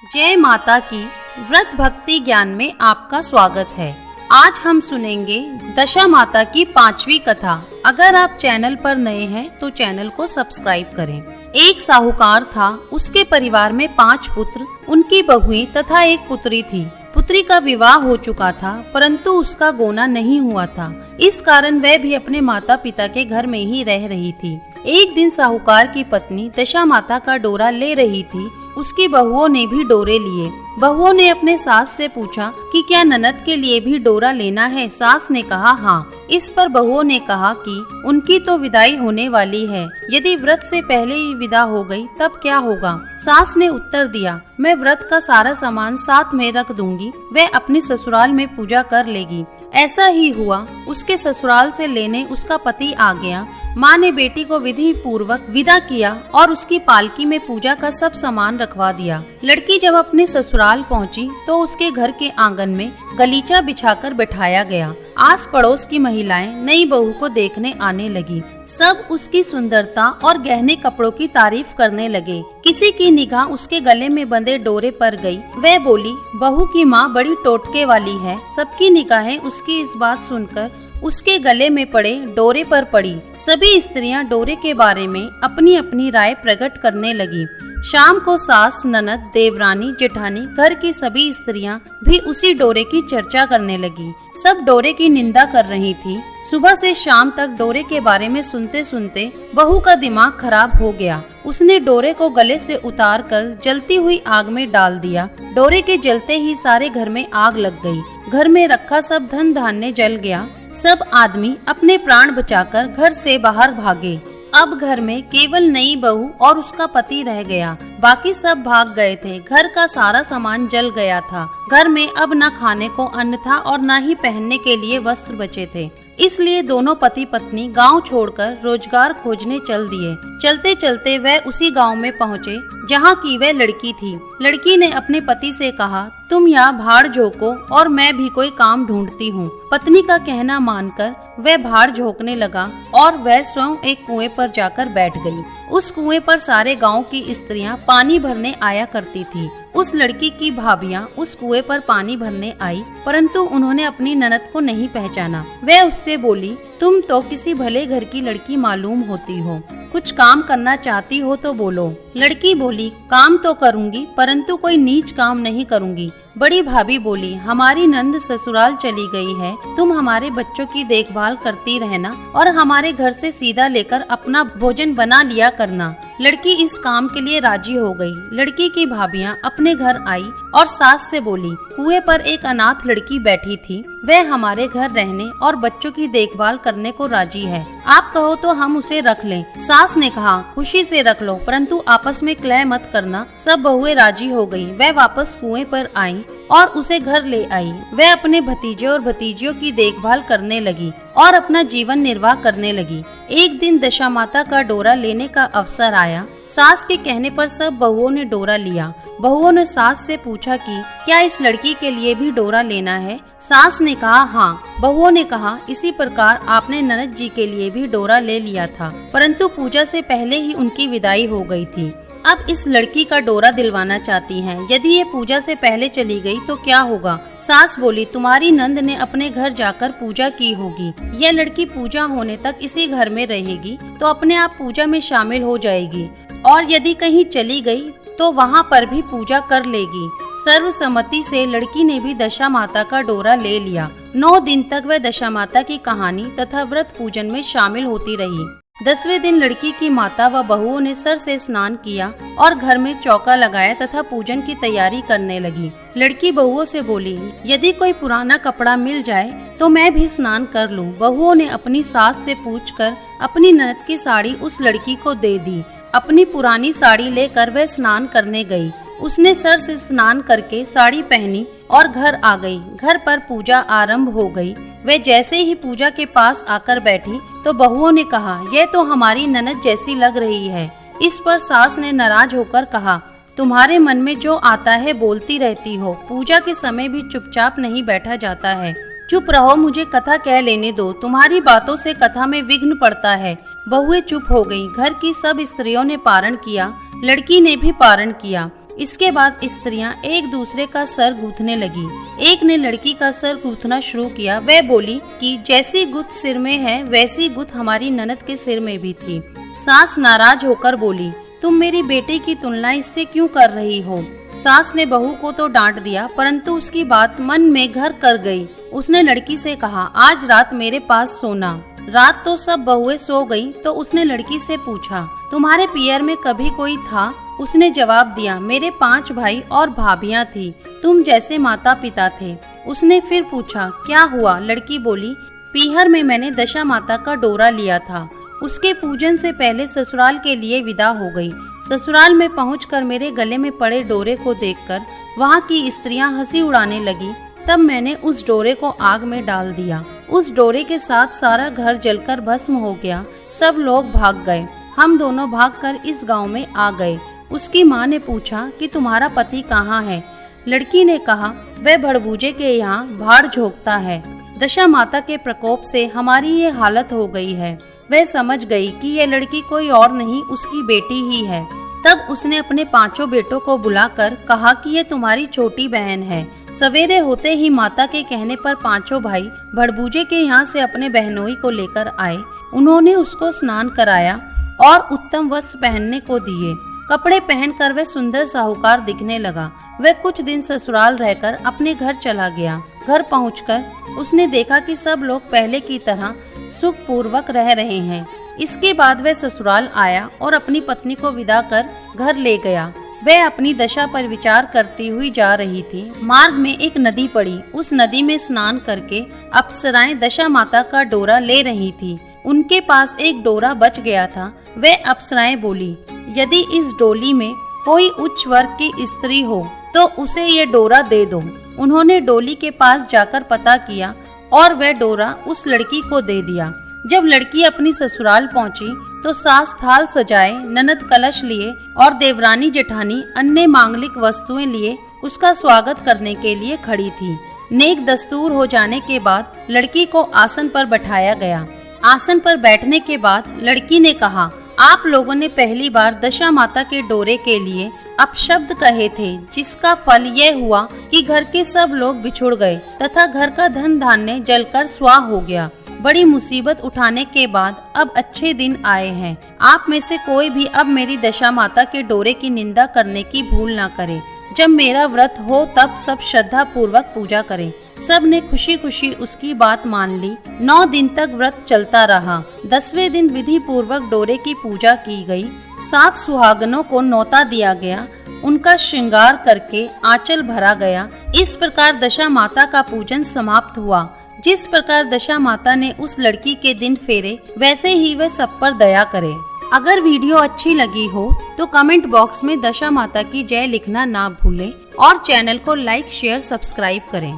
जय माता की व्रत भक्ति ज्ञान में आपका स्वागत है। आज हम सुनेंगे दशा माता की 5वीं कथा। अगर आप चैनल पर नए हैं तो चैनल को सब्सक्राइब करें। एक साहूकार था, उसके परिवार में 5 पुत्र, उनकी बहुएं तथा एक पुत्री थी। पुत्री का विवाह हो चुका था, परंतु उसका गोना नहीं हुआ था। इस कारण वह भी अपने माता पिता के घर में ही रह रही थी। एक दिन साहूकार की पत्नी दशा माता का डोरा ले रही थी। उसकी बहुओं ने भी डोरे लिए। बहुओं ने अपने सास से पूछा कि क्या ननद के लिए भी डोरा लेना है। सास ने कहा हाँ। इस पर बहुओं ने कहा कि उनकी तो विदाई होने वाली है, यदि व्रत से पहले ही विदा हो गई तब क्या होगा। सास ने उत्तर दिया, मैं व्रत का सारा सामान साथ में रख दूंगी, वह अपनी ससुराल में पूजा कर लेगी। ऐसा ही हुआ। उसके ससुराल से लेने उसका पति आ गया। माँ ने बेटी को विधि पूर्वक विदा किया और उसकी पालकी में पूजा का सब सामान रखवा दिया। लड़की जब अपने ससुराल पहुंची तो उसके घर के आंगन में गलीचा बिछाकर बिठाया गया। आस पड़ोस की महिलाएं नई बहू को देखने आने लगी। सब उसकी सुंदरता और गहने कपड़ों की तारीफ करने लगे। किसी की निगाह उसके गले में बंधे डोरे पर गई। वह बोली, बहू की माँ बड़ी टोटके वाली है। सबकी निगाहें उसकी इस बात सुनकर उसके गले में पड़े डोरे पर पड़ी। सभी स्त्रियां डोरे के बारे में अपनी अपनी राय प्रकट करने लगी। शाम को सास, ननद, देवरानी, जेठानी, घर की सभी स्त्रियां भी उसी डोरे की चर्चा करने लगी। सब डोरे की निंदा कर रही थी। सुबह से शाम तक डोरे के बारे में सुनते सुनते बहू का दिमाग खराब हो गया। उसने डोरे को गले से उतार कर जलती हुई आग में डाल दिया। डोरे के जलते ही सारे घर में आग लग गई। घर में रखा सब धन धान्य जल गया। सब आदमी अपने प्राण बचाकर घर से बाहर भागे। अब घर में केवल नई बहू और उसका पति रह गया। बाकी सब भाग गए थे। घर का सारा सामान जल गया था। घर में अब न खाने को अन्न था और न ही पहनने के लिए वस्त्र बचे थे। इसलिए दोनों पति पत्नी गांव छोड़कर रोजगार खोजने चल दिए। चलते चलते वह उसी गांव में पहुँचे जहां की वह लड़की थी। लड़की ने अपने पति से कहा, तुम यहाँ भाड़ झोंको और मैं भी कोई काम ढूंढती हूँ। पत्नी का कहना मानकर वह भाड़ झोंकने लगा और वह स्वयं एक कुएं पर जाकर बैठ गई। उस कुएं पर सारे गांव की स्त्रियां पानी भरने आया करती थी। उस लड़की की भाभियां उस कुएं पर पानी भरने आई, परंतु उन्होंने अपनी ननद को नहीं पहचाना। वह उससे बोली, तुम तो किसी भले घर की लड़की मालूम होती हो, कुछ काम करना चाहती हो तो बोलो। लड़की बोली, काम तो करूंगी, परंतु कोई नीच काम नहीं करूंगी। बड़ी भाभी बोली, हमारी नंद ससुराल चली गई है, तुम हमारे बच्चों की देखभाल करती रहना और हमारे घर से सीधा लेकर अपना भोजन बना लिया करना। लड़की इस काम के लिए राजी हो गई। लड़की की भाभियां अपने घर आई और सास से बोली, कुएं पर एक अनाथ लड़की बैठी थी, वह हमारे घर रहने और बच्चों की देखभाल करने को राजी है, आप कहो तो हम उसे रख लें। सास ने कहा, खुशी से रख लो, परंतु आपस में कलह मत करना। सब बहुएं राजी हो गई। वह वापस कुएं पर आई और उसे घर ले आई। वह अपने भतीजे और भतीजियों की देखभाल करने लगी और अपना जीवन निर्वाह करने लगी। एक दिन दशा माता का डोरा लेने का अवसर आया। सास के कहने पर सब बहुओं ने डोरा लिया। बहुओं ने सास से पूछा कि क्या इस लड़की के लिए भी डोरा लेना है। सास ने कहा हाँ। बहुओं ने कहा, इसी प्रकार आपने ननद जी के लिए भी डोरा ले लिया था, परंतु पूजा से पहले ही उनकी विदाई हो गई थी। अब इस लड़की का डोरा दिलवाना चाहती हैं। यदि ये पूजा से पहले चली गई तो क्या होगा। सास बोली, तुम्हारी नंद ने अपने घर जाकर पूजा की होगी। यह लड़की पूजा होने तक इसी घर में रहेगी तो अपने आप पूजा में शामिल हो जाएगी, और यदि कहीं चली गई तो वहाँ पर भी पूजा कर लेगी। सर्वसम्मति से लड़की ने भी दशा माता का डोरा ले लिया। 9 दिन तक वह दशा माता की कहानी तथा व्रत पूजन में शामिल होती रही। 10वें दिन लड़की की माता व बहुओं ने सर से स्नान किया और घर में चौका लगाया तथा पूजन की तैयारी करने लगी। लड़की बहुओं से बोली, यदि कोई पुराना कपड़ा मिल जाए तो मैं भी स्नान कर लूं। बहुओं ने अपनी सास से पूछकर अपनी ननद की साड़ी उस लड़की को दे दी। अपनी पुरानी साड़ी लेकर वह स्नान करने गई। उसने सर से स्नान करके साड़ी पहनी और घर आ गई। घर पर पूजा आरंभ हो गई। वे जैसे ही पूजा के पास आकर बैठी तो बहुओं ने कहा, यह तो हमारी ननद जैसी लग रही है। इस पर सास ने नाराज होकर कहा, तुम्हारे मन में जो आता है बोलती रहती हो, पूजा के समय भी चुपचाप नहीं बैठा जाता है। चुप रहो, मुझे कथा कह लेने दो, तुम्हारी बातों से कथा में विघ्न पड़ता है। बहुएं चुप हो गईं। घर की सब स्त्रियों ने पारण किया। लड़की ने भी पारण किया। इसके बाद स्त्रियां एक दूसरे का सर गूंथने लगी। एक ने लड़की का सर गूंथना शुरू किया। वह बोली कि जैसी गुथ सिर में है वैसी गुथ हमारी ननद के सिर में भी थी। सास नाराज होकर बोली, तुम मेरी बेटी की तुलना इससे क्यों कर रही हो? सास ने बहू को तो डांट दिया, परंतु उसकी बात मन में घर कर गई। उसने लड़की से कहा, आज रात मेरे पास सोना। रात तो सब बहुएं सो गईं, तो उसने लड़की से पूछा, तुम्हारे पियर में कभी कोई था? उसने जवाब दिया, मेरे 5 भाई और भाभियां थी, तुम जैसे माता पिता थे। उसने फिर पूछा, क्या हुआ? लड़की बोली, पीहर में मैंने दशा माता का डोरा लिया था। उसके पूजन से पहले ससुराल के लिए विदा हो गई। ससुराल में पहुंचकर मेरे गले में पड़े डोरे को देखकर वहां की स्त्रियां हंसी उड़ाने लगी। तब मैंने उस डोरे को आग में डाल दिया। उस डोरे के साथ सारा घर जलकर भस्म हो गया। सब लोग भाग गए। हम दोनों भागकर इस गांव में आ गए। उसकी माँ ने पूछा कि तुम्हारा पति कहाँ है? लड़की ने कहा, वह भड़बूजे के यहाँ भाड़ झोंकता है। दशा माता के प्रकोप से हमारी ये हालत हो गई है। वह समझ गई कि यह लड़की कोई और नहीं उसकी बेटी ही है। तब उसने अपने 5 बेटों को बुलाकर कहा कि ये तुम्हारी छोटी बहन है। सवेरे होते ही माता के कहने पर 5 भाई भड़बूजे के यहाँ से अपने बहनोई को लेकर आए। उन्होंने उसको स्नान कराया और उत्तम वस्त्र पहनने को दिए। कपड़े पहनकर वह सुंदर साहूकार दिखने लगा। वह कुछ दिन ससुराल रहकर अपने घर चला गया। घर पहुंचकर उसने देखा कि सब लोग पहले की तरह सुख पूर्वक रह रहे हैं। इसके बाद वह ससुराल आया और अपनी पत्नी को विदा कर घर ले गया। वह अपनी दशा पर विचार करती हुई जा रही थी। मार्ग में एक नदी पड़ी। उस नदी में स्नान करके अप्सराएं दशा माता का डोरा ले रही थी। उनके पास एक डोरा बच गया था। वह अप्सराएं बोली, यदि इस डोली में कोई उच्च वर्ग की स्त्री हो तो उसे ये डोरा दे दो। उन्होंने डोली के पास जाकर पता किया और वह डोरा उस लड़की को दे दिया। जब लड़की अपनी ससुराल पहुंची तो सास थाल सजाए, ननद कलश लिए और देवरानी जेठानी अन्य मांगलिक वस्तुएं लिए उसका स्वागत करने के लिए खड़ी थी। नेक दस्तूर हो जाने के बाद लड़की को आसन पर बैठाया गया। आसन पर बैठने के बाद लड़की ने कहा, आप लोगों ने पहली बार दशा माता के डोरे के लिए अपशब्द कहे थे, जिसका फल यह हुआ कि घर के सब लोग बिछुड़ गए तथा घर का धन धान्य जलकर स्वाह हो गया। बड़ी मुसीबत उठाने के बाद अब अच्छे दिन आए हैं। आप में से कोई भी अब मेरी दशा माता के डोरे की निंदा करने की भूल ना करे। जब मेरा व्रत हो तब सब श्रद्धा पूर्वक पूजा करें। सब ने खुशी खुशी उसकी बात मान ली। 9 दिन तक व्रत चलता रहा। 10वें दिन विधि पूर्वक डोरे की पूजा की गई। 7 सुहागनों को न्योता दिया गया। उनका श्रृंगार करके आंचल भरा गया। इस प्रकार दशा माता का पूजन समाप्त हुआ। जिस प्रकार दशा माता ने उस लड़की के दिन फेरे, वैसे ही वह सब पर दया करे। अगर वीडियो अच्छी लगी हो तो कमेंट बॉक्स में दशा माता की जय लिखना ना भूलें और चैनल को लाइक, शेयर, सब्सक्राइब करें।